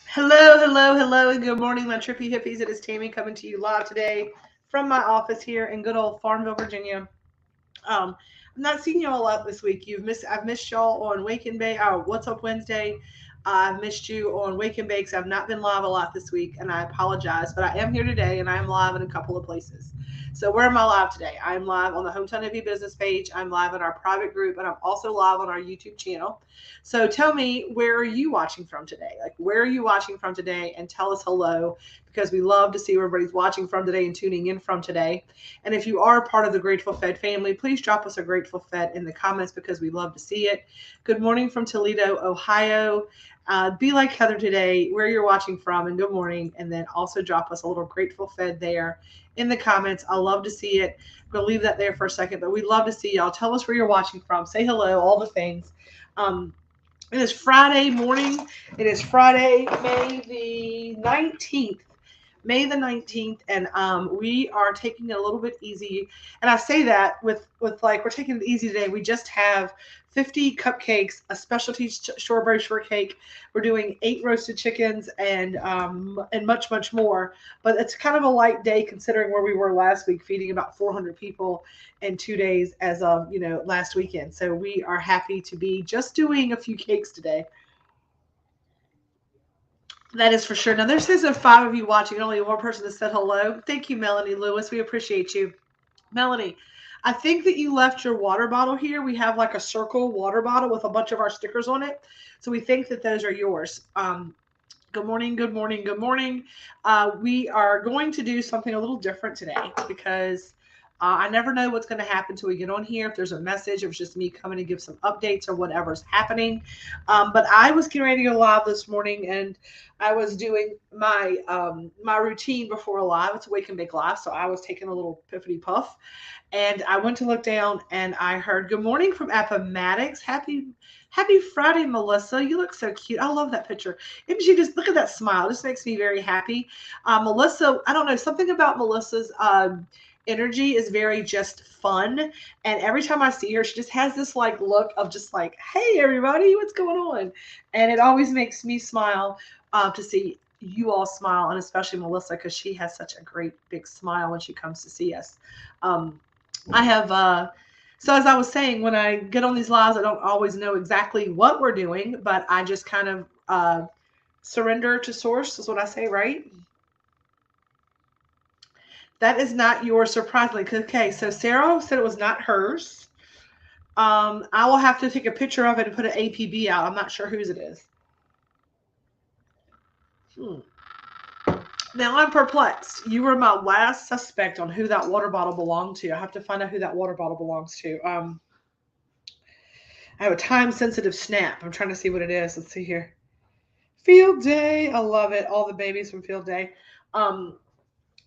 Hello, hello, hello, and good morning, my trippy hippies. It is Tammy coming to you live today from my office here in good old Farmville, Virginia. I'm not seeing y'all a lot this week. I've missed y'all on Wake and Bake. Oh, What's Up Wednesday. I've missed you on Wake and Bakes. I've not been live a lot this week, and I apologize, but I am here today, and I am live in a couple of places. So where am I live today? I'm live on the Hometown Hippie business page. I'm live in our private group, and I'm also live on our YouTube channel. So tell me, where are you watching from today? Like, where are you watching from today? And tell us hello, because we love to see where everybody's watching from today and tuning in from today. And if you are part of the Grateful Fed family, please drop us a Grateful Fed in the comments because we love to see it. Good morning from Toledo, Ohio. Be like Heather today, where you're watching from, and good morning. And then also drop us a little Grateful Fed there in the comments. I love to see it. I'm going to leave that there for a second, but we'd love to see y'all. Tell us where you're watching from. Say hello, all the things. It is Friday morning. It is Friday, May the 19th. May the 19th, and we are taking it a little bit easy. And I say that with like, we're taking it easy today. We just have 50 cupcakes, a specialty strawberry shortcake. We're doing 8 roasted chickens and much, much more. But it's kind of a light day considering where we were last week, feeding about 400 people in 2 days as of, last weekend. So we are happy to be just doing a few cakes today. That is for sure. Now, there says there are 5 of you watching. Only one person has said hello. Thank you, Melanie Lewis. We appreciate you. Melanie, I think that you left your water bottle here. We have like a circle water bottle with a bunch of our stickers on it. So we think that those are yours. Good morning, good morning, good morning. We are going to do something a little different today because I never know what's going to happen till we get on here. If there's a message, if it's just me coming to give some updates or whatever's happening. But I was getting ready to go live this morning, and I was doing my routine before a live. It's a Wake and Bake Live, so I was taking a little piffity puff, and I went to look down, and I heard "Good morning" from Appomattox. Happy Friday, Melissa. You look so cute. I love that picture. Isn't she just, look at that smile? This makes me very happy. Melissa, I don't know, something about Melissa's energy is very just fun. And every time I see her, she just has this like look of just like, hey, everybody, what's going on? And it always makes me smile to see you all smile, and especially Melissa, because she has such a great big smile when she comes to see us. I have so as I was saying, when I get on these lives, I don't always know exactly what we're doing, but I just kind of surrender to source is what I say, right? That is not yours, surprisingly. Okay, so Sarah said it was not hers. I will have to take a picture of it and put an APB out. I'm not sure whose it is. Now I'm perplexed. You were my last suspect on who that water bottle belonged to. I have to find out who that water bottle belongs to. I have a time-sensitive snap. I'm trying to see what it is. Let's see here. Field Day. I love it. All the babies from Field Day.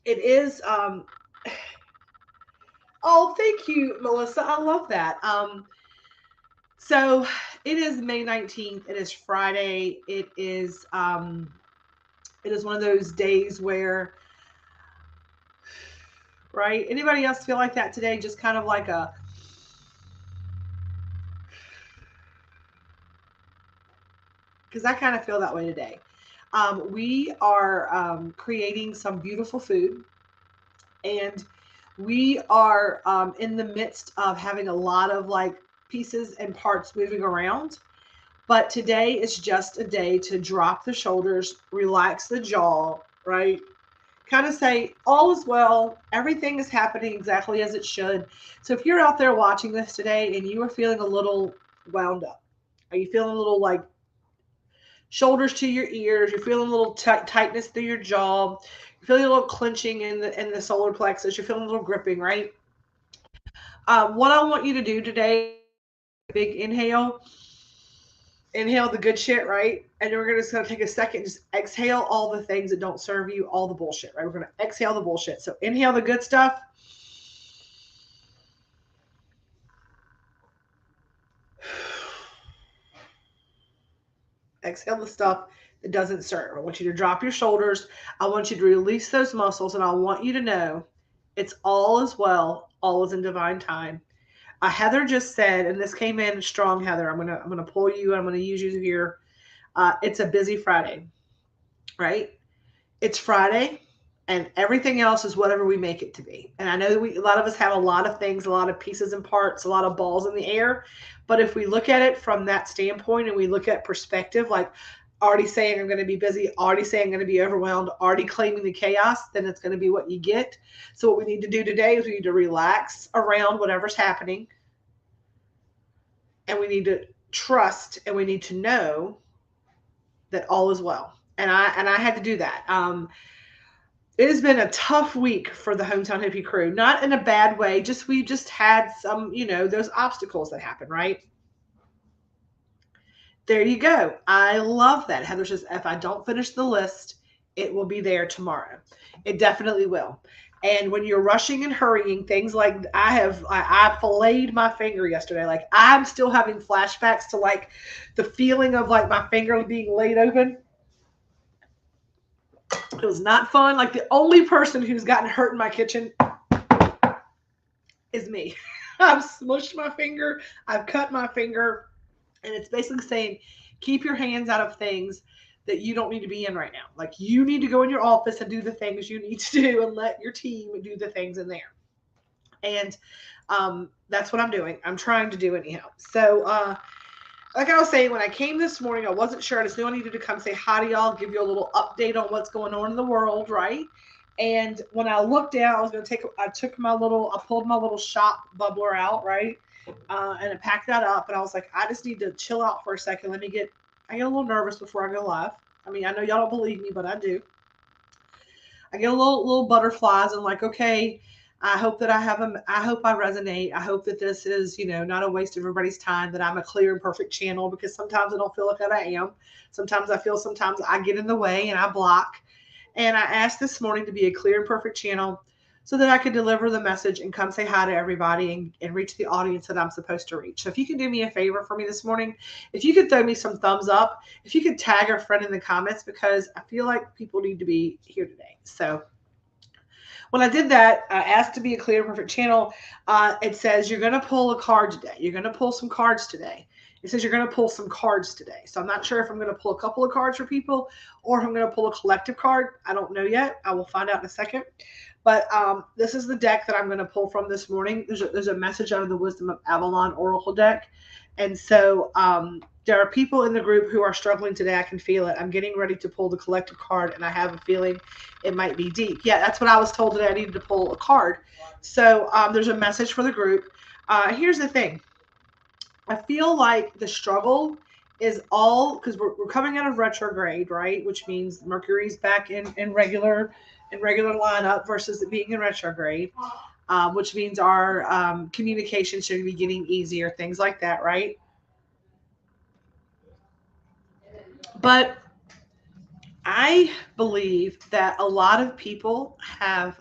It is. Oh, thank you, Melissa. I love that. So it is May 19th. It is Friday. It is one of those days where, right? Anybody else feel like that today? Just kind of like a, because I kind of feel that way today. We are creating some beautiful food, and we are in the midst of having a lot of like pieces and parts moving around. But today is just a day to drop the shoulders, relax the jaw, right? Kind of say, all is well, everything is happening exactly as it should. So if you're out there watching this today and you are feeling a little wound up, are you feeling a little like shoulders to your ears, you're feeling a little tightness through your jaw, you're feeling a little clenching in the solar plexus, you're feeling a little gripping, right? What I want you to do today, big inhale the good shit, right? And then we're just going to take a second, just exhale all the things that don't serve you, all the bullshit, right? We're going to exhale the bullshit. So inhale the good stuff. Exhale the stuff that doesn't serve. I want you to drop your shoulders. I want you to release those muscles, and I want you to know it's all is well, all is in divine time. Heather just said, and this came in strong, Heather. I'm gonna pull you. I'm gonna use you here. It's a busy Friday, right? It's Friday, and everything else is whatever we make it to be. And I know that a lot of us have a lot of things, a lot of pieces and parts, a lot of balls in the air. But if we look at it from that standpoint and we look at perspective, like already saying I'm going to be busy, already saying I'm going to be overwhelmed, already claiming the chaos, then it's going to be what you get. So what we need to do today is we need to relax around whatever's happening. And we need to trust and we need to know that all is well. And I had to do that. It has been a tough week for the Hometown Hippie crew. Not in a bad way, just we just had some, those obstacles that happen, right? There you go. I love that. Heather says, if I don't finish the list, it will be there tomorrow. It definitely will. And when you're rushing and hurrying, things like I filleted my finger yesterday. Like I'm still having flashbacks to like the feeling of like my finger being laid open. It was not fun. Like the only person who's gotten hurt in my kitchen is me. I've smushed my finger. I've cut my finger. And it's basically saying, keep your hands out of things that you don't need to be in right now. Like you need to go in your office and do the things you need to do and let your team do the things in there. And that's what I'm doing. I'm trying to do anyhow. So, like I was saying, when I came this morning, I wasn't sure. I just knew I needed to come say hi to y'all, give you a little update on what's going on in the world, right? And when I looked down, I pulled my little shop bubbler out, right? And I packed that up, and I was like, I just need to chill out for a second. I get a little nervous before I go live. I mean, I know y'all don't believe me, but I do. I get a little butterflies and like, okay, I hope that I hope I resonate. I hope that this is, not a waste of everybody's time, that I'm a clear and perfect channel, because sometimes I don't feel like that I am. Sometimes I get in the way and I block. And I asked this morning to be a clear and perfect channel so that I could deliver the message and come say hi to everybody and reach the audience that I'm supposed to reach. So if you can do me a favor for me this morning, if you could throw me some thumbs up, if you could tag a friend in the comments, because I feel like people need to be here today. So when I did that, I asked to be a clear and perfect channel. It says you're going to pull a card today. You're going to pull some cards today. It says you're going to pull some cards today. So I'm not sure if I'm going to pull a couple of cards for people or if I'm going to pull a collective card. I don't know yet. I will find out in a second. But this is the deck that I'm going to pull from this morning. There's a message out of the Wisdom of Avalon Oracle deck. And so there are people in the group who are struggling today. I can feel it. I'm getting ready to pull the collective card, and I have a feeling it might be deep. Yeah, that's what I was told today. I needed to pull a card. So there's a message for the group. Here's the thing. I feel like the struggle is all because we're coming out of retrograde, right? Which means Mercury's back in regular lineup versus it being in retrograde, which means our communication should be getting easier, things like that, right? But I believe that a lot of people have,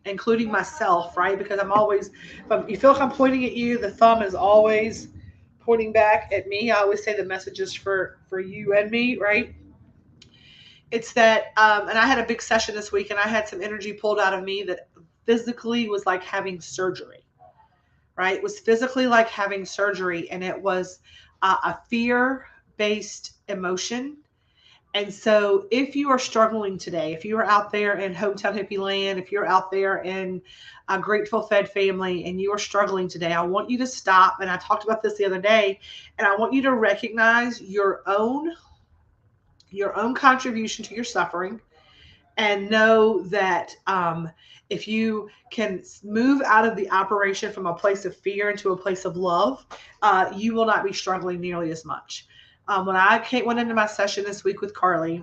including myself, right? Because I'm always, if you feel like I'm pointing at you, the thumb is always pointing back at me. I always say the message is for you and me, right? It's that, and I had a big session this week, and I had some energy pulled out of me that physically was like having surgery, right? It was physically like having surgery, and it was a fear-based emotion. And so if you are struggling today, if you are out there in Hometown Hippie Land, if you're out there in a Grateful Fed family and you are struggling today, I want you to stop. And I talked about this the other day, and I want you to recognize your own contribution to your suffering, and know that if you can move out of the operation from a place of fear into a place of love, you will not be struggling nearly as much. When I went into my session this week with Carly,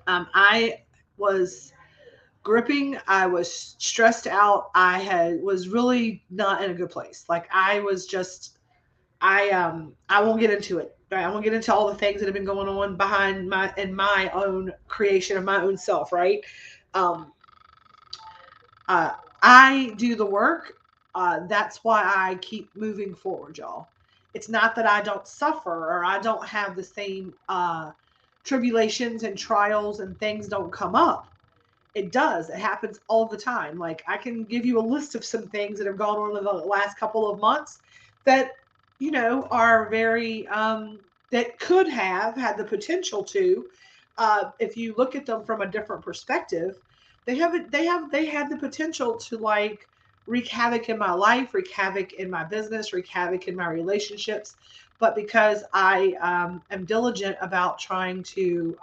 I was gripping. I was stressed out. Was really not in a good place. Like I was just, I won't get into it. Right? I won't get into all the things that have been going on behind my own creation of my own self. Right. I do the work. That's why I keep moving forward, y'all. It's not that I don't suffer or I don't have the same tribulations and trials and things don't come up. It does. It happens all the time. Like I can give you a list of some things that have gone on in the last couple of months that, are very, that could have had the potential to, if you look at them from a different perspective, they had the potential to like wreak havoc in my life, wreak havoc in my business, wreak havoc in my relationships. But because I am diligent about trying to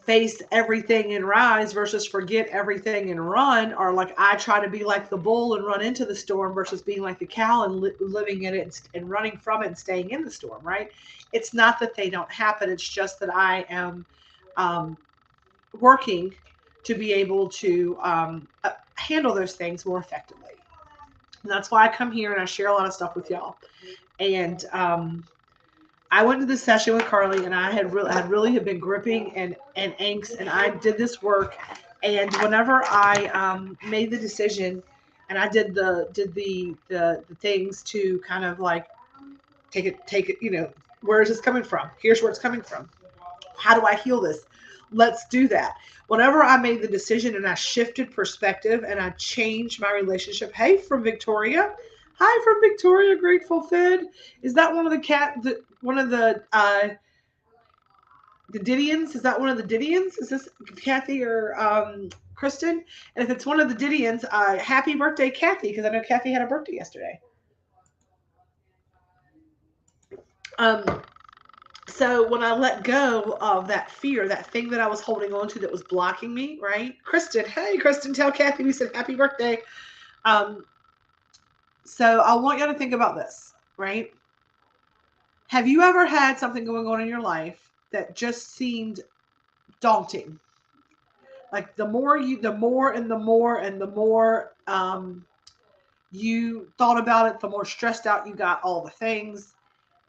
face everything and rise versus forget everything and run, or like I try to be like the bull and run into the storm versus being like the cow and living in it and running from it and staying in the storm, right? It's not that they don't happen. It's just that I am um, working to be able to handle those things more effectively. And that's why I come here and I share a lot of stuff with y'all. And I went to this session with Carly, and I had really have been gripping and angst, and I did this work. And whenever I made the decision, and I did the things to kind of like take it, where is this coming from? Here's where it's coming from. How do I heal this? Let's do that. Whenever I made the decision and I shifted perspective and I changed my relationship. Hey, from Victoria. Hi from Victoria, Grateful Fed. Is that one of one of the Didians? Is that one of the Didians? Is this Kathy or Kristen? And if it's one of the Didians, happy birthday, Kathy, because I know Kathy had a birthday yesterday. Um, so when I let go of that fear, that thing that I was holding on to that was blocking me, right? Kristen, hey, Kristen, tell Kathy we said happy birthday. Um, so I want you to think about this, right? Have you ever had something going on in your life that just seemed daunting? Like the more you thought about it, the more stressed out you got all the things.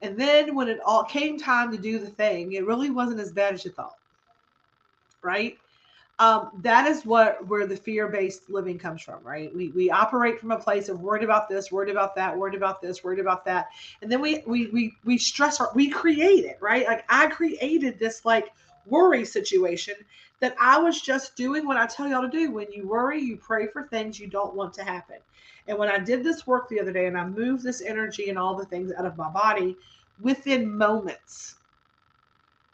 And then when it all came time to do the thing, it really wasn't as bad as you thought, right? That is where the fear-based living comes from, right? We operate from a place of worried about this, worried about that, worried about this, worried about that, and then we stress we create it, right? Like I created this like worry situation that I was just doing what I tell y'all to do. When you worry, you pray for things you don't want to happen. And when I did this work the other day and I moved this energy and all the things out of my body within moments,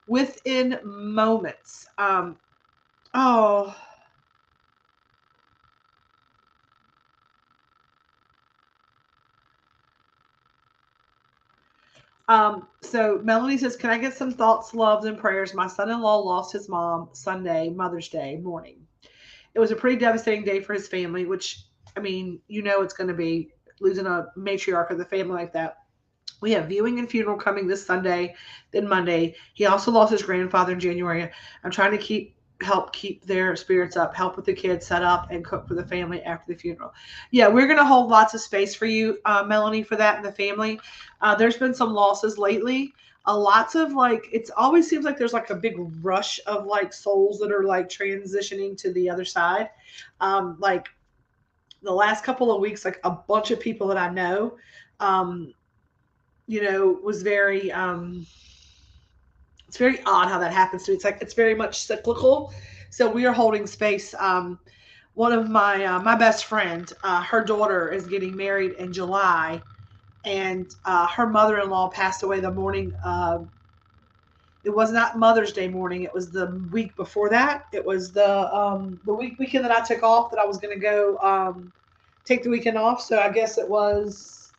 within moments. Oh, so Melanie says, can I get some thoughts, loves, and prayers? My son-in-law lost his mom Sunday, Mother's Day morning. It was a pretty devastating day for his family, which, I mean, it's going to be losing a matriarch of the family like that. We have viewing and funeral coming this Sunday, then Monday. He also lost his grandfather in January. I'm trying to help keep their spirits up, help with the kids, set up and cook for the family after the funeral. Yeah, we're going to hold lots of space for you, Melanie, for that and the family. There's been some losses lately. Lots of like, it always seems like there's like a big rush of like souls that are like transitioning to the other side. Like the last couple of weeks, like a bunch of people that I know, um, was very it's very odd how that happens to me. It's like it's very much cyclical. So we are holding space. One of my best friend, her daughter is getting married in July, and her mother-in-law passed away the morning. It was not Mother's Day morning. It was the week before that. It was the weekend that I took off that I was going to go take the weekend off. So I guess it was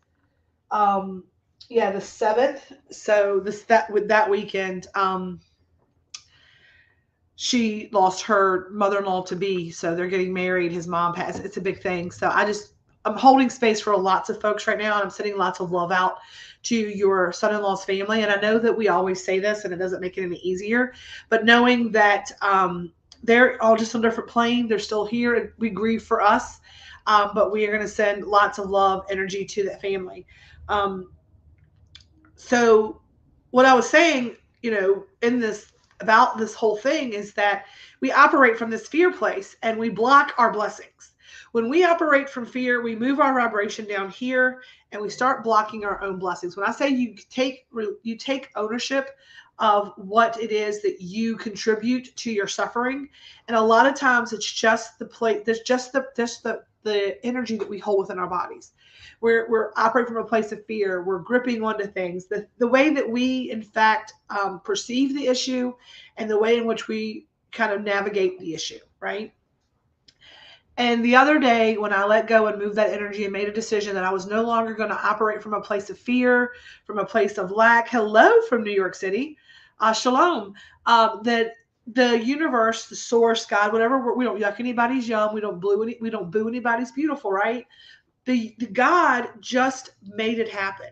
um, yeah, the 7th. So that weekend, she lost her mother-in-law to be, so they're getting married. His mom passed. It's a big thing. So I'm holding space for lots of folks right now, and I'm sending lots of love out to your son-in-law's family. And I know that we always say this, and it doesn't make it any easier, but knowing that they're all just on a different plane, they're still here, and we grieve for us, but we are going to send lots of love, energy to that family. So what I was saying, in this about this whole thing is that we operate from this fear place and we block our blessings. When we operate from fear, we move our vibration down here and we start blocking our own blessings. When I say you take ownership of what it is that you contribute to your suffering, and a lot of times it's just the plate. There's just the energy that we hold within our bodies. We're operating from a place of fear. We're gripping onto things. The way that we, in fact, perceive the issue, and the way in which we kind of navigate the issue, right? And the other day, when I let go and moved that energy and made a decision that I was no longer going to operate from a place of fear, from a place of lack. Hello from New York City. Shalom. That the universe, the source, God, whatever, we don't yuck anybody's yum. We don't boo anybody's beautiful, right? The God just made it happen.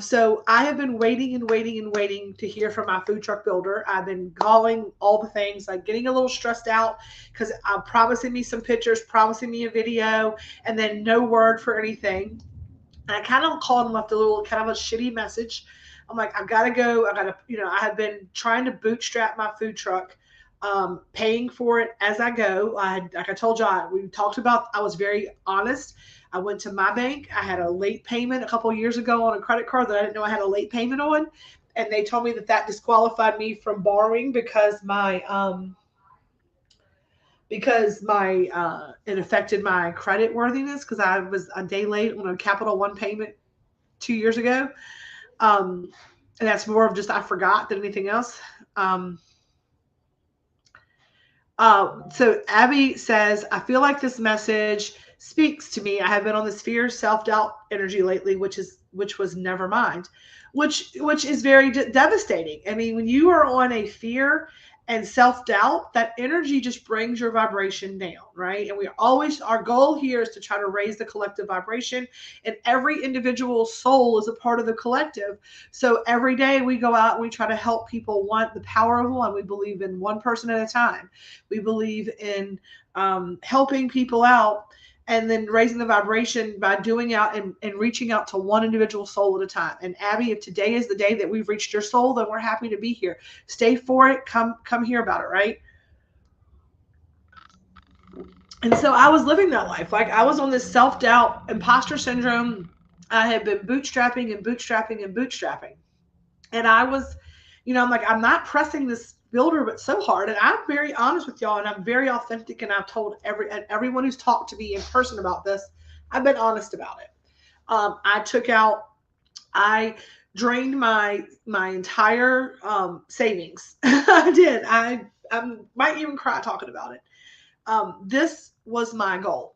So I have been waiting and waiting and waiting to hear from my food truck builder. I've been calling all the things, like getting a little stressed out because I'm promising me some pictures, promising me a video, and then no word for anything. And I kind of called and left a little kind of a shitty message. I'm like, I've got to go. I have been trying to bootstrap my food truck, paying for it as I go. Like I told you, we talked about, I was very honest. I went to my bank. I had a late payment a couple of years ago on a credit card that I didn't know I had a late payment on. And they told me that disqualified me from borrowing because it affected my credit worthiness because I was a day late on a Capital One payment 2 years ago. And that's more of just I forgot than anything else. So Abby says, I feel like this message speaks to me. I have been on this fear, self-doubt energy lately, which was never mind, which is very devastating. I mean, when you are on a fear and self-doubt, that energy just brings your vibration down, right? And our goal here is to try to raise the collective vibration, and every individual soul is a part of the collective. So every day we go out and we try to help people. The power of one. We believe in one person at a time. We believe in helping people out, and then raising the vibration by doing out and reaching out to one individual soul at a time. And Abby, if today is the day that we've reached your soul, then we're happy to be here. Stay for it. Come hear about it, right? And so I was living that life. Like I was on this self-doubt, imposter syndrome. I had been bootstrapping. And I was, I'm like, I'm not pressing this builder but so hard. And I'm very honest with y'all, and I'm very authentic, and I've told everyone who's talked to me in person about this, I've been honest about it. I drained my entire savings. I did. I might even cry talking about it. This was my goal,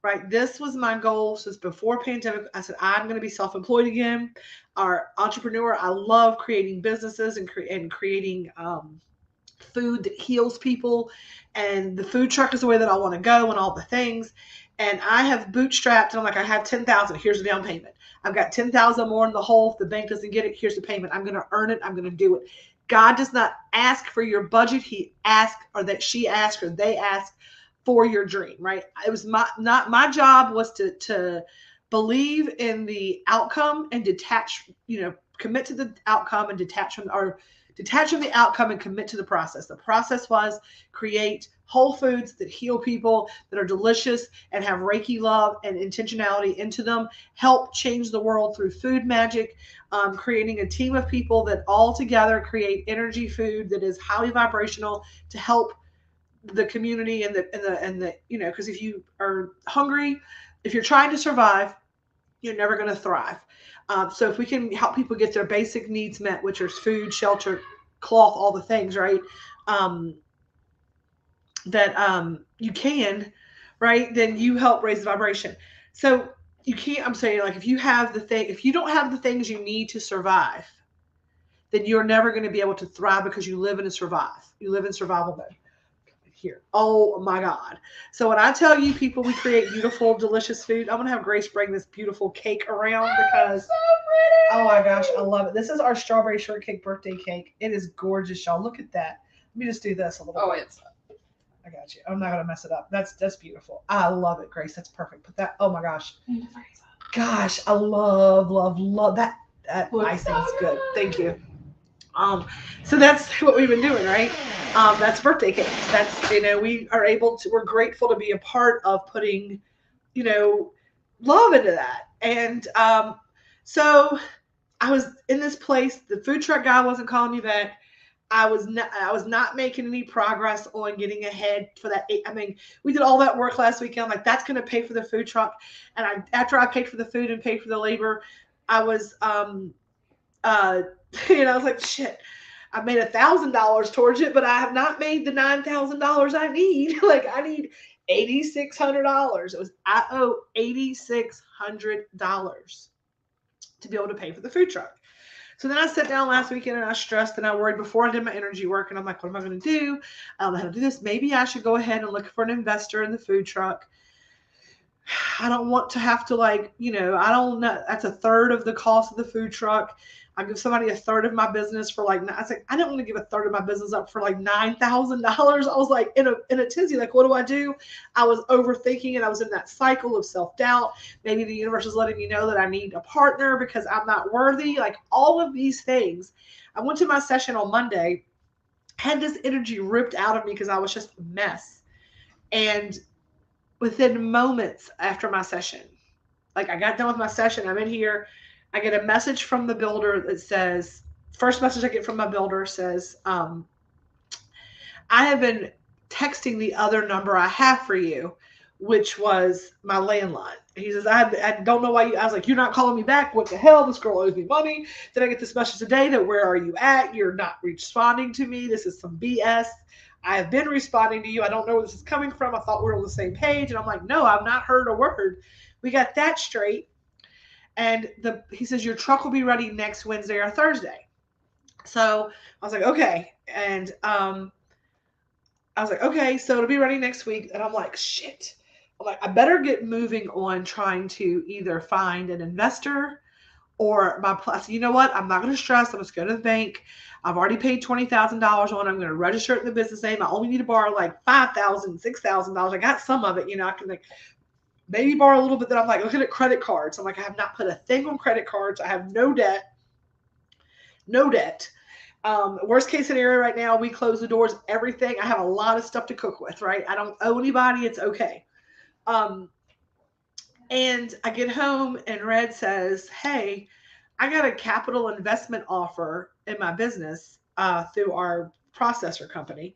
right? This was my goal since before pandemic. I said, I'm going to be self-employed again. Our entrepreneur. I love creating businesses and creating food that heals people, and the food truck is the way that I want to go, and all the things. And I have bootstrapped, and I'm like, I have 10,000. Here's the down payment. I've got 10,000 more in the hole. If the bank doesn't get it, here's the payment. I'm going to earn it. I'm going to do it. God does not ask for your budget. He asks, or that she asks, or they ask for your dream, right? It was my job was to believe in the outcome and detach, commit to the outcome and detach from the outcome and commit to the process. The process was create whole foods that heal people, that are delicious and have Reiki love and intentionality into them, help change the world through food magic, creating a team of people that all together create energy food that is highly vibrational to help the community and the because if you are hungry, if you're trying to survive, you're never going to thrive. So if we can help people get their basic needs met, which are food, shelter, cloth, all the things, right? You can, right? Then you help raise the vibration. So you can't, I'm saying, like, if you don't have the things you need to survive, then you're never going to be able to thrive because you live in survival mode. Here. Oh my God. So when I tell you people we create beautiful, delicious food, I'm going to have Grace bring this beautiful cake around because, so oh my gosh, I love it. This is our strawberry shortcake birthday cake. It is gorgeous, y'all. Look at that. Let me just do this a little bit. I got you. I'm not going to mess it up. That's beautiful. I love it, Grace. That's perfect. Put that, oh my gosh. Gosh, I love that. That icing's good. Thank you. So that's what we've been doing, right? That's birthday cakes. That's, we're grateful to be a part of putting, you know, love into that. And so I was in this place. The food truck guy wasn't calling me back. I was not making any progress on getting ahead for that. I mean, we did all that work last weekend. I'm like, that's going to pay for the food truck. And after I paid for the food and paid for the labor, I was uh I was like, shit. I made $1,000 towards it, but I have not made the $9,000 I need. Like, I need $8,600. I owe $8,600 to be able to pay for the food truck. So then I sat down last weekend and I stressed and I worried before I did my energy work. And I'm like, what am I going to do? I don't know how to do this. Maybe I should go ahead and look for an investor in the food truck. I don't want to have to, I don't know. That's a third of the cost of the food truck. I give somebody a third of my business for I was like, I don't want to give a third of my business up for like $9,000. I was like in a tizzy, like, what do I do? I was overthinking it. I was in that cycle of self-doubt. Maybe the universe is letting me know that I need a partner because I'm not worthy. Like, all of these things. I went to my session on Monday, had this energy ripped out of me because I was just a mess. And within moments after my session, like, I got done with my session, I'm in here, I get a message from the builder that says, first message I get from my builder says, I have been texting the other number I have for you, which was my landline. He says, I don't know why I was like, you're not calling me back. What the hell? This girl owes me money. Then I get this message today that, where are you at? You're not responding to me. This is some BS. I have been responding to you. I don't know where this is coming from. I thought we were on the same page. And I'm like, no, I've not heard a word. We got that straight. And he says, your truck will be ready next Wednesday or Thursday. So I was like, okay. And I was like, okay, so it'll be ready next week. And I'm like, shit. I'm like, I better get moving on trying to either find an investor or my plus. You know what? I'm not going to stress. I'm just going to the bank. I've already paid $20,000 on it. I'm going to register it in the business name. I only need to borrow like $5,000, $6,000. I got some of it. I can maybe borrow a little bit. Then I'm like looking at credit cards. I'm like, I have not put a thing on credit cards. I have no debt. No debt. Worst case scenario right now, we close the doors, everything. I have a lot of stuff to cook with, right? I don't owe anybody. It's okay. And I get home and Red says, hey, I got a capital investment offer in my business through our processor company.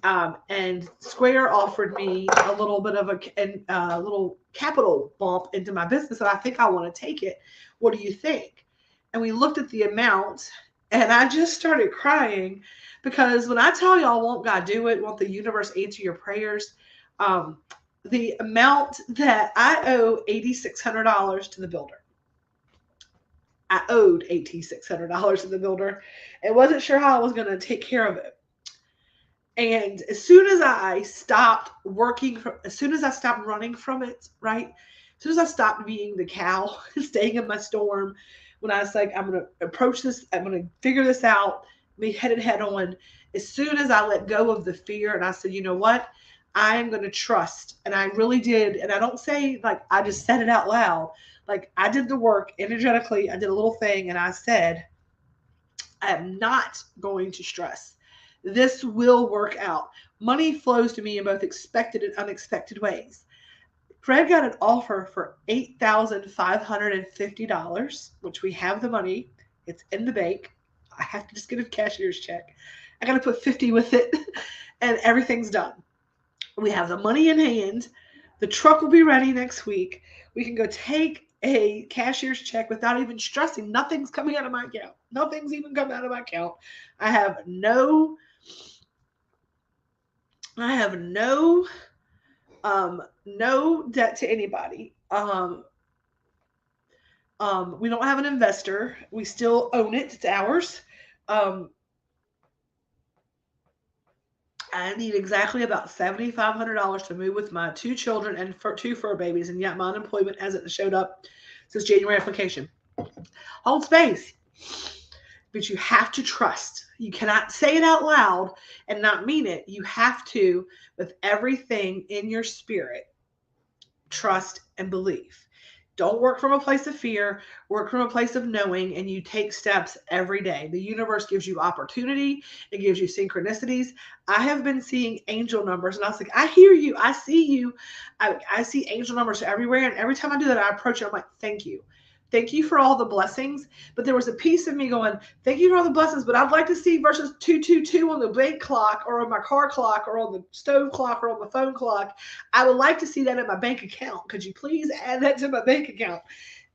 And Square offered me a little bit of a little capital bump into my business, and I think I want to take it. What do you think? And we looked at the amount, and I just started crying because when I tell y'all, won't God do it? Won't the universe answer your prayers? The amount that I owe $8,600 to the builder. I owed $8,600 to the builder and wasn't sure how I was going to take care of it. And as soon as I stopped as soon as I stopped running from it, right? As soon as I stopped being the cow, staying in my storm, when I was like, I'm going to approach this, I'm going to figure this out, be headed head on. As soon as I let go of the fear and I said, you know what? I am going to trust. And I really did. And I don't say like, I just said it out loud. Like, I did the work energetically. I did a little thing and I said, I am not going to stress. This will work out. Money flows to me in both expected and unexpected ways. Fred got an offer for $8,550, which we have the money. It's in the bank. I have to just get a cashier's check. I got to put 50 with it, and everything's done. We have the money in hand. The truck will be ready next week. We can go take a cashier's check without even stressing. Nothing's coming out of my account. Nothing's even coming out of my account. I have no debt to anybody. We don't have an investor. We still own it. It's ours. I need exactly about $7,500 to move with my 2 children and 2 fur babies, and yet my unemployment hasn't showed up since January application. Hold space. But you have to trust. You cannot say it out loud and not mean it. You have to, with everything in your spirit, trust and believe. Don't work from a place of fear, work from a place of knowing, and you take steps every day. The universe gives you opportunity, it gives you synchronicities. I have been seeing angel numbers, and I was like, I hear you, I see you. I see angel numbers everywhere, and every time I do that, I approach it, I'm like, thank you. Thank you for all the blessings. But there was a piece of me going, thank you for all the blessings, but I'd like to see versus 222 on the bank clock or on my car clock or on the stove clock or on the phone clock. I would like to see that in my bank account. Could you please add that to my bank account?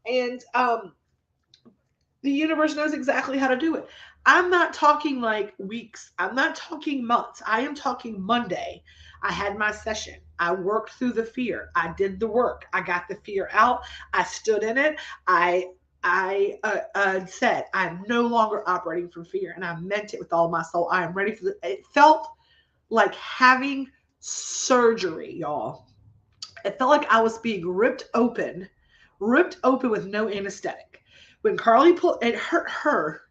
And the universe knows exactly how to do it. I'm not talking like weeks. I'm not talking months. I am talking Monday. I had my session. I worked through the fear. I did the work. I got the fear out. I stood in it. I said I'm no longer operating from fear, and I meant it with all my soul. I am ready for it. It felt like having surgery, y'all. It felt like I was being ripped open with no anesthetic. When Carly pulled, it hurt her.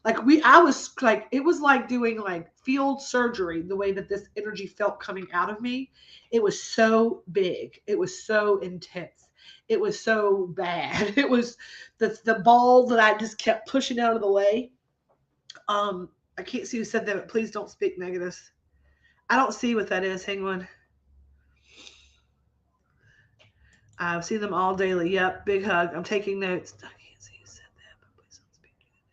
I was like, it was like doing like field surgery, the way that this energy felt coming out of me. It was so big. It was so intense. It was so bad. It was the ball that I just kept pushing out of the way. I can't see who said that, but please don't speak negatives. I don't see what that is. Hang on. I've seen them all daily. Yep. Big hug. I'm taking notes. I can't see who said that, but please don't speak negative.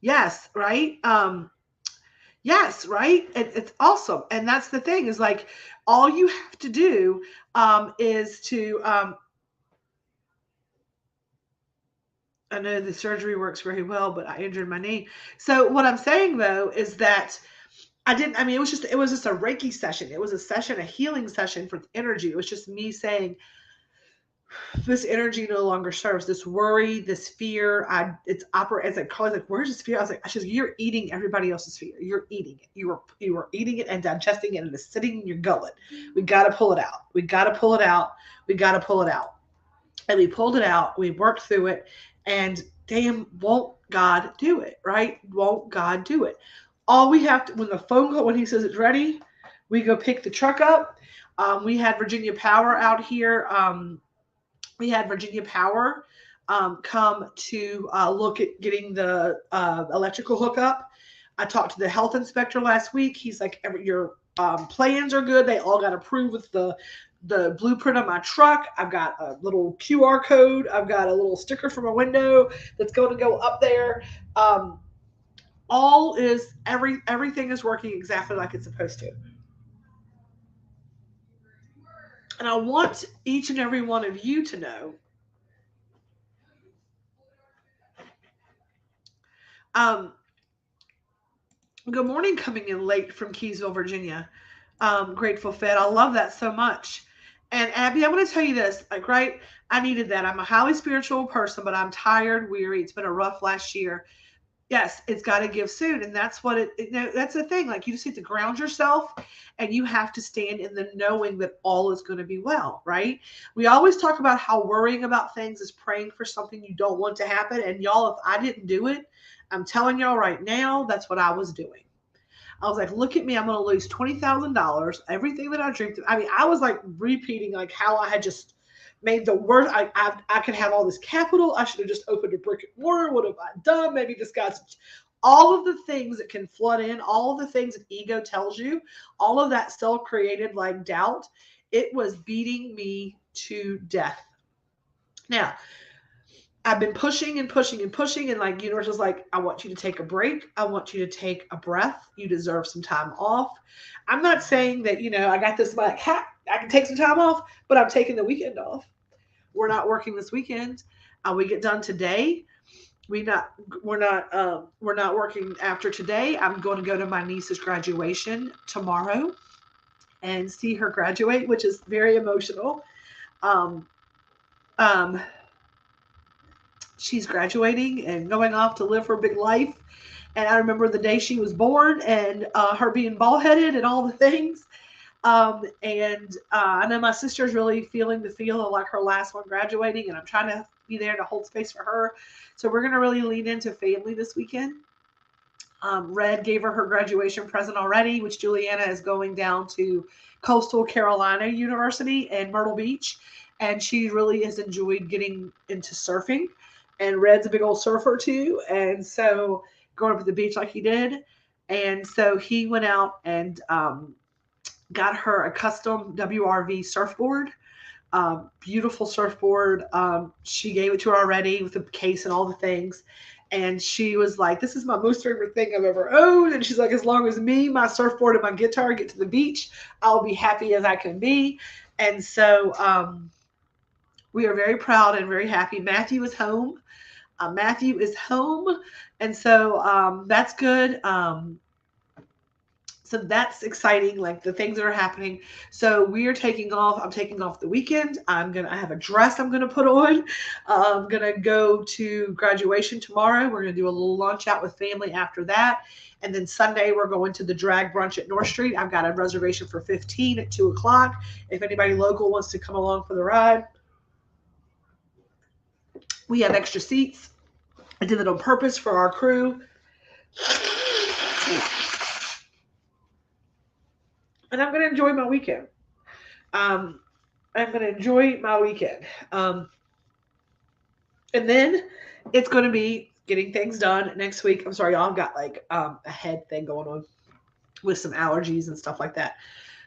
Yes, right? Yes, right? It's awesome. And that's the thing is like all you have to do is to I know the surgery works very well, but I injured my knee. So what I'm saying though is that it was just a Reiki session. It was a session, a healing session for energy. It was just me saying, this energy no longer serves. This worry, this fear. It's as I call it, like, where's this fear? I was like, you're eating everybody else's fear. You're eating it. You are eating it and digesting it, and it's sitting in your gullet. We got to pull it out. We got to pull it out. We got to pull it out. And we pulled it out. We worked through it, and damn, won't God do it? Right? Won't God do it? All we have to, when he says it's ready, we go pick the truck up. We had Virginia Power out here. We had Virginia Power come to look at getting the electrical hookup. I talked to the health inspector last week. He's like, your plans are good. They all got approved with the blueprint of my truck. I've got a little QR code. I've got a little sticker for my window that's going to go up there. Everything is working exactly like it's supposed to. And I want each and every one of you to know good morning, coming in late from Keysville, Virginia. Grateful Fed. I love that so much. And Abby, I'm going to tell you this, like, right? I needed that. I'm a highly spiritual person, but I'm tired, weary. It's been a rough last year. Yes, it's got to give soon. And that's what that's the thing. Like, you just need to ground yourself, and you have to stand in the knowing that all is going to be well, right? We always talk about how worrying about things is praying for something you don't want to happen. And y'all, if I didn't do it, I'm telling y'all right now, that's what I was doing. I was like, look at me, I'm going to lose $20,000. Everything that I dreamed of. I mean, I was like repeating like how I had just made the worst. I could have all this capital. I should have just opened a brick and mortar. What have I done? Maybe this guy's all of the things that can flood in, all of the things that ego tells you, all of that self-created like doubt. It was beating me to death. Now, I've been pushing and pushing and pushing, and like universe is like, I want you to take a break. I want you to take a breath. You deserve some time off. I'm not saying that, I got this like, I can take some time off, but I'm taking the weekend off. We're not working this weekend. We get done today. We're not working after today. I'm going to go to my niece's graduation tomorrow and see her graduate, which is very emotional. She's graduating and going off to live her big life. And I remember the day she was born and her being bald-headed and all the things. I know my sister's really feeling the feel of like her last one graduating, and I'm trying to be there to hold space for her. So we're going to really lean into family this weekend. Red gave her graduation present already, which Juliana is going down to Coastal Carolina University in Myrtle Beach. and she really has enjoyed getting into surfing. And Red's a big old surfer too, and so going up to the beach like he did, and so he went out and got her a custom WRV surfboard. Beautiful surfboard. She gave it to her already with the case and all the things. And she was like, "This is my most favorite thing I've ever owned." And she's like, "As long as me, my surfboard, and my guitar get to the beach, I'll be happy as I can be." And so we are very proud and very happy. Matthew is home. Matthew is home. And so that's good. So that's exciting, like the things that are happening. So we are taking off. I'm taking off the weekend. I have a dress I'm gonna put on. I'm gonna go to graduation tomorrow. We're gonna do a little lunch out with family after that. And then Sunday we're going to the drag brunch at North Street. I've got a reservation for 15 at 2:00. If anybody local wants to come along for the ride, we have extra seats. I did it on purpose for our crew. And I'm going to enjoy my weekend. I'm going to enjoy my weekend. And then it's going to be getting things done next week. I'm sorry, y'all. I've got like a head thing going on with some allergies and stuff like that.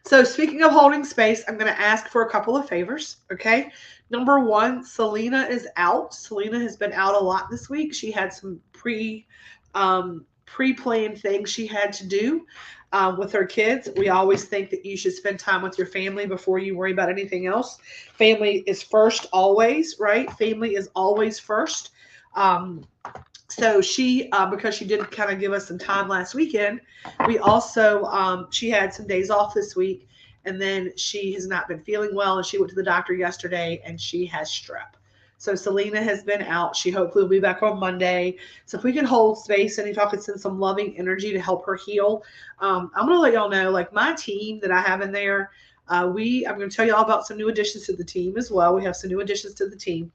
So speaking of holding space, I'm going to ask for a couple of favors. Okay. Number one, Selena is out. Selena has been out a lot this week. She had some pre-planned things she had to do with her kids. We always think that you should spend time with your family before you worry about anything else. Family is first always, right? Family is always first. So she, because she did kind of give us some time last weekend, we also, she had some days off this week, and then she has not been feeling well, and she went to the doctor yesterday, and she has strep. So Selena has been out. She hopefully will be back on Monday. So if we can hold space and if y'all could send some loving energy to help her heal, I'm going to let y'all know, like my team that I have in there, I'm going to tell y'all about some new additions to the team as well. We have some new additions to the team.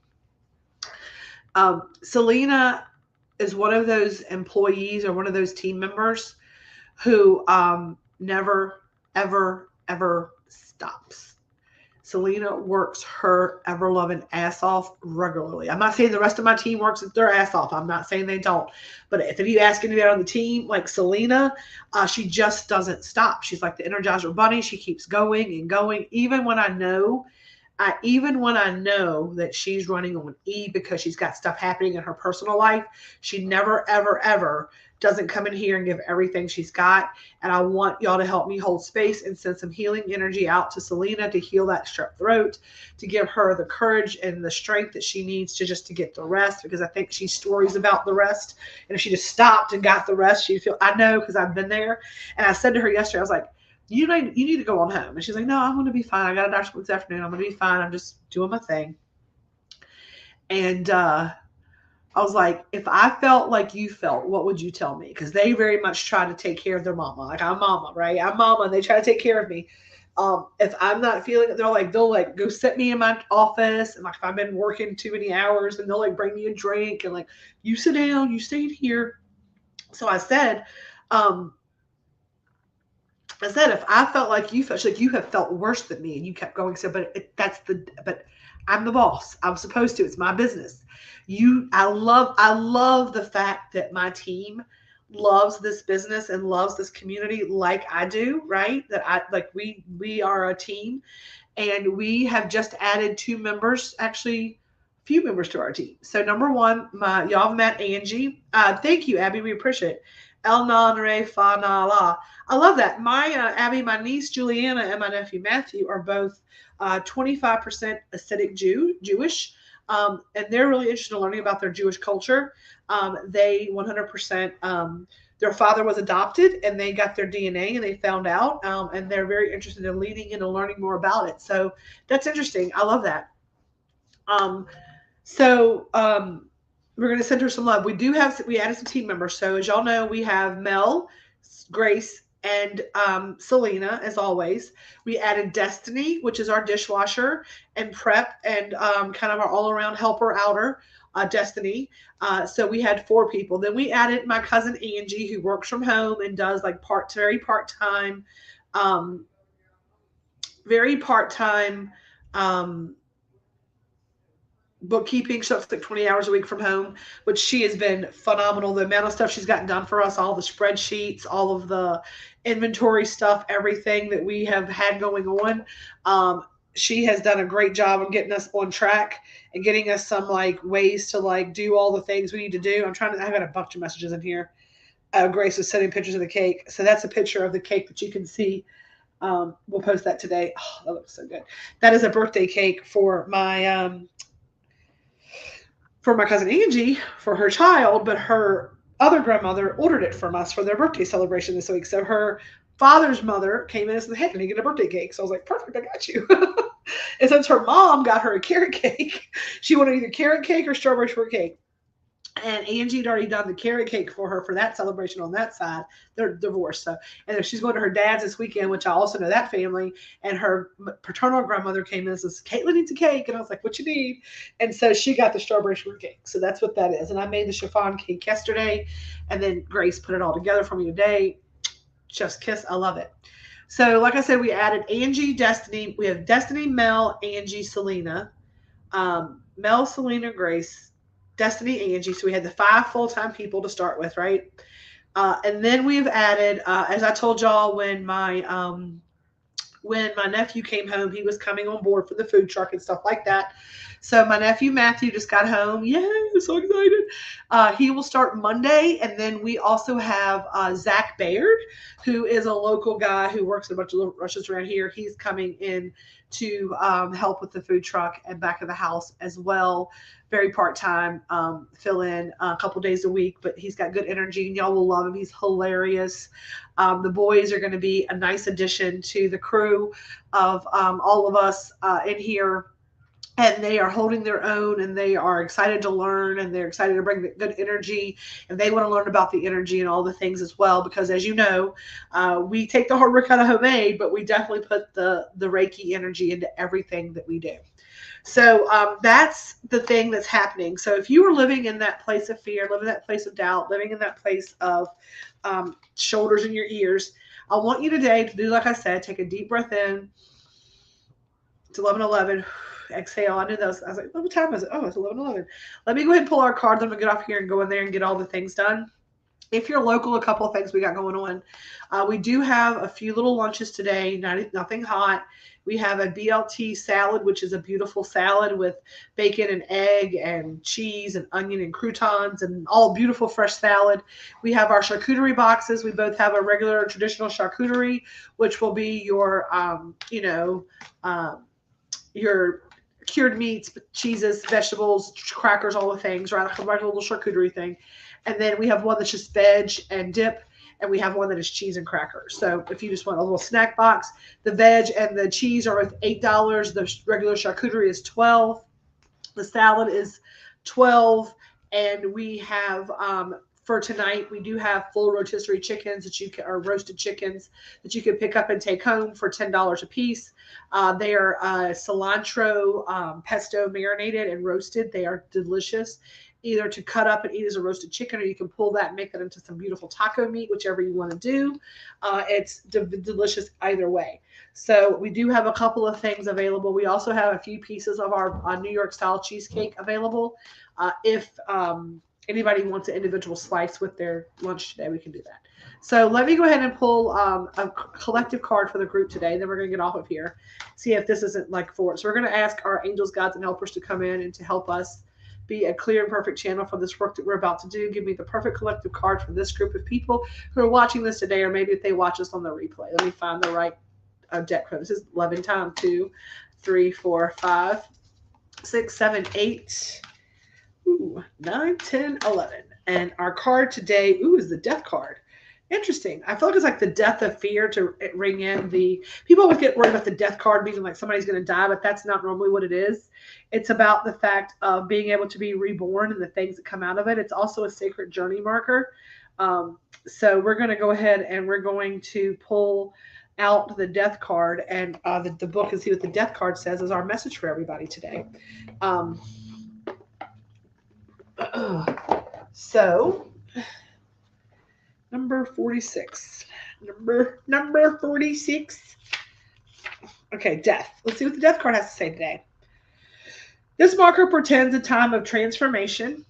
Selena is one of those employees or one of those team members who never, ever, ever stops. Selena works her ever-loving ass off regularly. I'm not saying the rest of my team works their ass off. I'm not saying they don't. But if you ask anybody on the team, like Selena, she just doesn't stop. She's like the Energizer Bunny. She keeps going and going. Even when I know that she's running on E because she's got stuff happening in her personal life, she never, ever, ever doesn't come in here and give everything she's got. And I want y'all to help me hold space and send some healing energy out to Selena to heal that strep throat, to give her the courage and the strength that she needs to get the rest, because I think she stories about the rest. And if she just stopped and got the rest, she'd feel, I know, because I've been there. And I said to her yesterday, I was like, you need to go on home. And she's like, no, I'm going to be fine. I got a doctor's appointment this afternoon. I'm going to be fine. I'm just doing my thing. And I was like, if I felt like you felt, what would you tell me? Because they very much try to take care of their mama. Like I'm mama, right? I'm mama, and they try to take care of me. If I'm not feeling it, they'll like go sit me in my office, and like if I've been working too many hours, and they'll like bring me a drink and like, you sit down, you stay here. So I said, if I felt like you felt, like you have felt worse than me, and you kept going. So, but I'm the boss. I'm supposed to. It's my business. I love the fact that my team loves this business and loves this community like I do, right? We are a team, and we have just added 2 members, actually a few members to our team. So number one, y'all have met Angie. Thank you, Abby. We appreciate it. El na re fa na la. I love that. My Abby, my niece Juliana, and my nephew Matthew are both 25% Hasidic Jewish. And they're really interested in learning about their Jewish culture. They 100%, their father was adopted, and they got their DNA and they found out, and they're very interested in leading in and learning more about it. So that's interesting. I love that. We're going to send her some love. We added some team members. So as y'all know, we have Mel, Grace, and Selena, as always. We added Destiny, which is our dishwasher and prep and kind of our all-around helper outer, Destiny. So we had 4 people. Then we added my cousin Angie, who works from home and does like very part-time bookkeeping. She works like 20 hours a week from home, which she has been phenomenal. The amount of stuff she's gotten done for us, all the spreadsheets, all of the inventory stuff, everything that we have had going on. She has done a great job of getting us on track and getting us some like ways to like do all the things we need to do. I've got a bunch of messages in here. Grace was sending pictures of the cake. So that's a picture of the cake that you can see. We'll post that today. Oh, that looks so good. That is a birthday cake for my cousin Angie for her child, but her other grandmother ordered it from us for their birthday celebration this week. So her father's mother came in and said, "Hey, can you get a birthday cake?" So I was like, "Perfect, I got you." And since her mom got her a carrot cake, she wanted either carrot cake or strawberry shortcake. And Angie had already done the carrot cake for her for that celebration on that side. They're divorced. So, and then she's going to her dad's this weekend, which I also know that family. And her paternal grandmother came in and says, "Caitlin needs a cake." And I was like, "What you need?" And so she got the strawberry shortcake. So that's what that is. And I made the chiffon cake yesterday. And then Grace put it all together for me today. Chef's kiss. I love it. So, like I said, we added Angie, Destiny. We have Destiny, Mel, Angie, Selena. Mel, Selena, Grace, Destiny, Angie. So we had the 5 full-time people to start with, right? And then we've added, as I told y'all, when my nephew came home, he was coming on board for the food truck and stuff like that. So my nephew Matthew just got home. Yay, I'm so excited. He will start Monday. And then we also have Zach Baird, who is a local guy who works in a bunch of little restaurants around here. He's coming in to help with the food truck and back of the house as well. Very part-time, fill in a couple days a week, but he's got good energy and y'all will love him. He's hilarious. The boys are going to be a nice addition to the crew of all of us in here. And they are holding their own and they are excited to learn and they're excited to bring the good energy and they want to learn about the energy and all the things as well. Because as you know, we take the hard work out of homemade, but we definitely put the Reiki energy into everything that we do. So that's the thing that's happening. So if you are living in that place of fear, living in that place of doubt, living in that place of shoulders in your ears, I want you today to do like I said, take a deep breath in. It's 11:11. Exhale. I knew that was, I was like, what time is it? Oh, it's 11:11. Let me go ahead and pull our card. Then we'll get off here and go in there and get all the things done. If you're local, a couple of things we got going on. We do have a few little lunches today, nothing hot. We have a BLT salad, which is a beautiful salad with bacon and egg and cheese and onion and croutons and all beautiful fresh salad. We have our charcuterie boxes. We both have a regular traditional charcuterie, which will be your, your cured meats, cheeses, vegetables, crackers, all the things, right? Like a little charcuterie thing. And then we have one that's just veg and dip, and we have one that is cheese and crackers. So if you just want a little snack box, the veg and the cheese are both $8. The regular charcuterie is $12. The salad is $12. And we have for tonight, we do have full rotisserie chickens or roasted chickens that you can pick up and take home for $10 a piece. They are cilantro pesto marinated and roasted. They are delicious, either to cut up and eat as a roasted chicken, or you can pull that and make that into some beautiful taco meat, whichever you want to do. It's delicious either way. So we do have a couple of things available. We also have a few pieces of our New York style cheesecake available. If anybody wants an individual slice with their lunch today, we can do that. So let me go ahead and pull a collective card for the group today. Then we're going to get off of here, see if this isn't like for it. So we're going to ask our angels, gods, and helpers to come in and to help us be a clear and perfect channel for this work that we're about to do. Give me the perfect collective card for this group of people who are watching this today, or maybe if they watch us on the replay. Let me find the right deck code. This is loving time. 2, 3, 4, 5, 6, 7, 8. 9, 10, 11. And our card today, is the death card. Interesting. I feel like it's like the death of fear to ring in the people always get worried about the death card being like somebody's going to die, but that's not normally what it is. It's about the fact of being able to be reborn and the things that come out of it. It's also a sacred journey marker. So we're going to go ahead and we're going to pull out the death card and the book and see what the death card says as our message for everybody today. So number 46. Number 46. Okay, death. Let's see what the death card has to say today. This marker portends a time of transformation,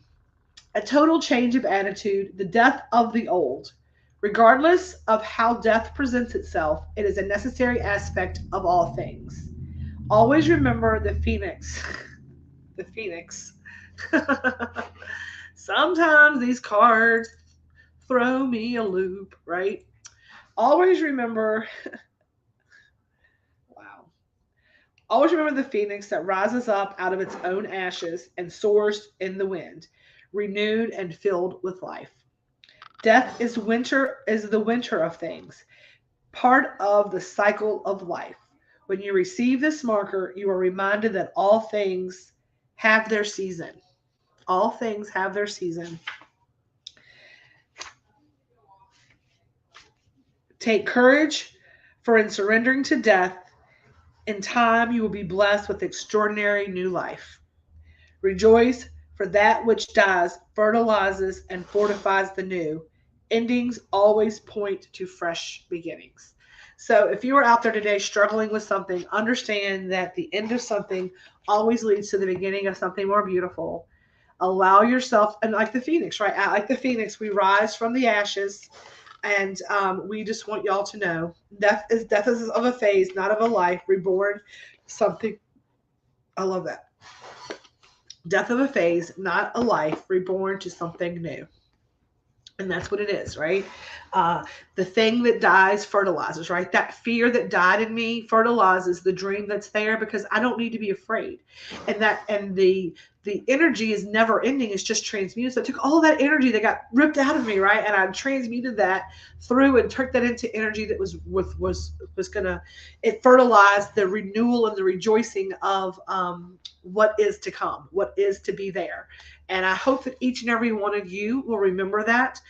a total change of attitude, the death of the old. Regardless of how death presents itself, it is a necessary aspect of all things. Always remember the phoenix. The phoenix. Sometimes these cards throw me a loop, right? Always remember, wow. Always remember the phoenix that rises up out of its own ashes and soars in the wind, renewed and filled with life. Death is the winter of things, part of the cycle of life. When you receive this marker, you are reminded that all things have their season. All things have their season. Take courage, for in surrendering to death, in time you will be blessed with extraordinary new life. Rejoice, for that which dies fertilizes and fortifies the new. Endings always point to fresh beginnings. So if you are out there today struggling with something, understand that the end of something always leads to the beginning of something more beautiful. Allow yourself, and like the phoenix, right? Like the phoenix, we rise from the ashes, and we just want y'all to know death is of a phase, not of a life. Reborn, something. I love that. Death of a phase, not a life, reborn to something new. And that's what it is, right? The thing that dies fertilizes, right? That fear that died in me fertilizes the dream that's there, because I don't need to be afraid. And the energy is never ending. It's just transmuted. So I took all that energy that got ripped out of me, right? And I transmuted that through and turned that into energy that was gonna, it fertilized the renewal and the rejoicing of what is to come, what is to be there. And I hope that each and every one of you will remember that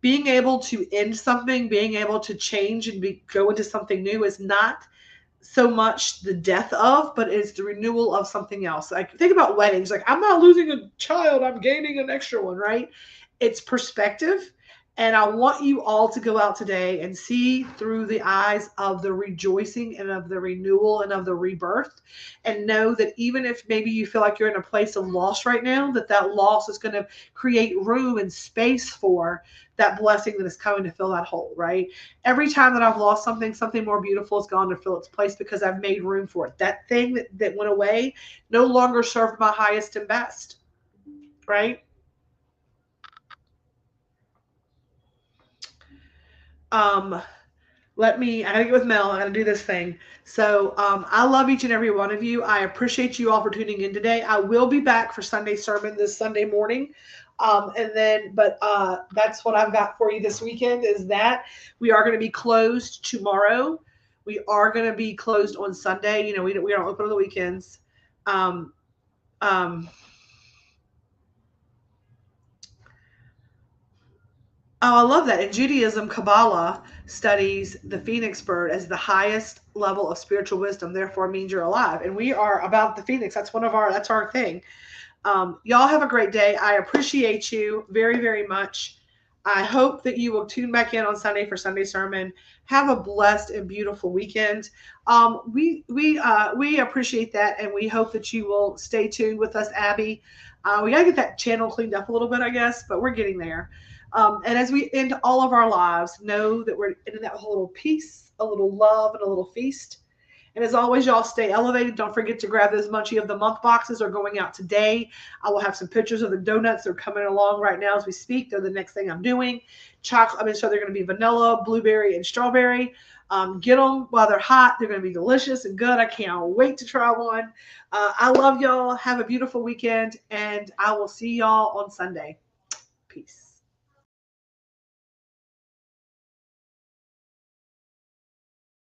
being able to end something, being able to change and go into something new is not so much the death of, but it's the renewal of something else. Like think about weddings. Like I'm not losing a child, I'm gaining an extra one, right? It's perspective. And I want you all to go out today and see through the eyes of the rejoicing and of the renewal and of the rebirth, and know that even if maybe you feel like you're in a place of loss right now, that loss is going to create room and space for that blessing that is coming to fill that hole, right? Every time that I've lost something, something more beautiful has gone to fill its place because I've made room for it. That thing that went away no longer served my highest and best, right? I gotta get with Mel. I gotta do this thing. So I love each and every one of you. I appreciate you all for tuning in today. I will be back for Sunday sermon this Sunday morning. That's what I've got for you this weekend, is that we are going to be closed tomorrow. We are going to be closed on Sunday. You know, we don't open on the weekends. Oh, I love that. In Judaism, Kabbalah studies the phoenix bird as the highest level of spiritual wisdom, therefore means you're alive. And we are about the phoenix. That's our thing. Y'all have a great day. I appreciate you very, very much. I hope that you will tune back in on Sunday for Sunday sermon. Have a blessed and beautiful weekend. We appreciate that, and we hope that you will stay tuned with us, Abby. We gotta get that channel cleaned up a little bit, I guess, but we're getting there. And as we end all of our lives, know that we're in that whole little peace, a little love, and a little feast. And as always, y'all stay elevated. Don't forget to grab those Munchie of the Month boxes. Are going out today. I will have some pictures of the donuts that are coming along right now as we speak. They're the next thing I'm doing. Chocolate. So they're going to be vanilla, blueberry, and strawberry. Get them while they're hot. They're going to be delicious and good. I can't wait to try one. I love y'all. Have a beautiful weekend, and I will see y'all on Sunday. Peace.